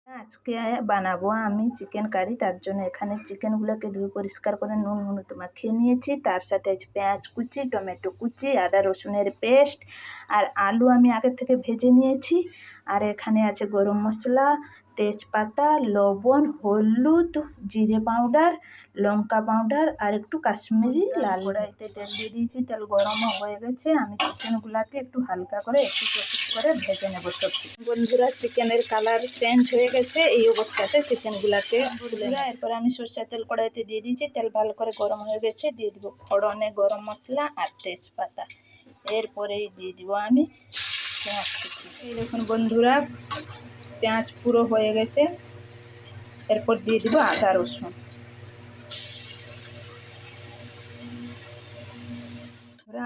আজকে বানাবো আমি চিকেন কারি। তার জন্য এখানে চিকেনগুলোকে ধুয়ে পরিষ্কার করে নুন হলুদ মাখিয়ে নিয়েছি। তার সাথে আছে পেঁয়াজ কুচি, টমেটো কুচি, আদা রসুনের পেস্ট আর আলু আমি আগে থেকে ভেজে নিয়েছি। আর এখানে আছে গরম মশলা, তেজপাতা, লবণ, হলুদ, জিরে পাউডার, লঙ্কা পাউডার আর একটু কাশ্মীরি লাল। কড়াইতে তেল দিয়ে দিয়েছি, তেল গরম হয়ে গেছে। আমি চিকেনগুলোকে একটু হালকা করে একটু করে ভেজে নেবো সব। বন্ধুরা, চিকেনের কালার চেঞ্জ হয়ে গেছে। এই অবস্থাতে চিকেনগুলোকে এরপর আমি সরষের তেল কড়াইতে দিয়ে দিয়েছি। তেল ভালো করে গরম হয়ে গেছে। দিয়ে দিব ফোড়নে গরম মশলা আর তেজপাতা। এরপরেই দিয়ে দিব আমি পেঁয়াজ কুচি। এই দেখুন বন্ধুরা, পেঁয়াজ পুরো হয়ে গেছে। এরপর দিয়ে দিব আদা রসুন।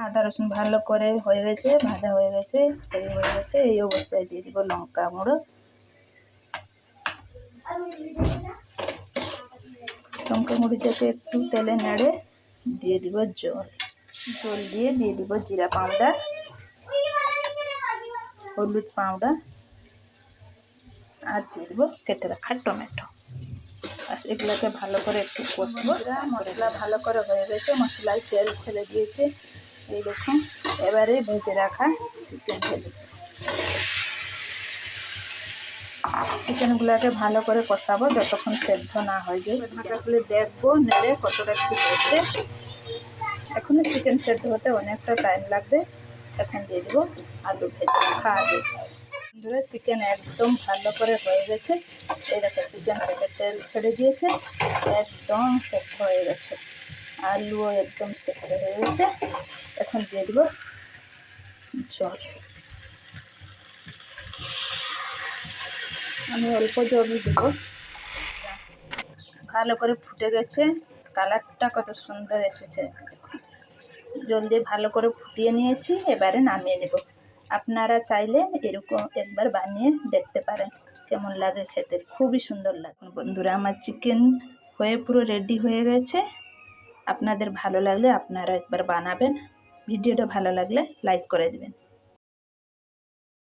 আদা রসুন ভালো করে হয়ে গেছে, ভাজা হয়ে গেছে, হয়ে গেছে। এই অবস্থায় দিয়ে দিব লঙ্কা গুঁড়ো। লঙ্কা গুঁড়োটাকে একটু তেলে নেড়ে দিয়ে দিব জল। জল দিয়ে দিব জিরা পাউডার, হলুদ পাউডার আর দিয়ে দিব কেটে রাখা টমেটো। এগুলোকে ভালো করে একটু কষবো। মশলা ভালো করে হয়ে গেছে, মশলায় তেল ছেড়ে দিয়েছে। এই দেখুন, এবারে ভেজে রাখা চিকেন ঢেলে চিকেনগুলোকে ভালো করে কষাবো যতক্ষণ সেদ্ধ না হয়ে যায়। ঢাকা খুলে দেখবো নেড়ে কতটা একটু হচ্ছে। এখনো চিকেন সেদ্ধ হতে অনেকটা টাইম লাগবে। এখন দিয়ে দেবো আলু, ভেজে রাখা আলু। বন্ধুরা, চিকেন একদম ভালো করে হয়ে গেছে। এই দেখো চিকেন থেকে তেল ছেড়ে দিয়েছে, একদম সেদ্ধ হয়ে গেছে। আলুও একদম সেদ্ধ হয়ে গেছে। এখন দিয়ে দেবো জল। আমি অল্প জল দেব। ভালো করে ফুটে গেছে, কালারটা কত সুন্দর এসেছে। জল দিয়ে ভালো করে ফুটিয়ে নিয়েছি, এবারে নামিয়ে নেব। আপনারা চাইলে এরকম একবার বানিয়ে দেখতে পারেন, কেমন লাগে খেতে, খুবই সুন্দর লাগে। বন্ধুরা, আমার চিকেন হয়ে পুরো রেডি হয়ে গেছে। আপনাদের ভালো লাগলে আপনারা একবার বানাবেন। ভিডিওটা ভালো লাগলে লাইক করে দেবেন।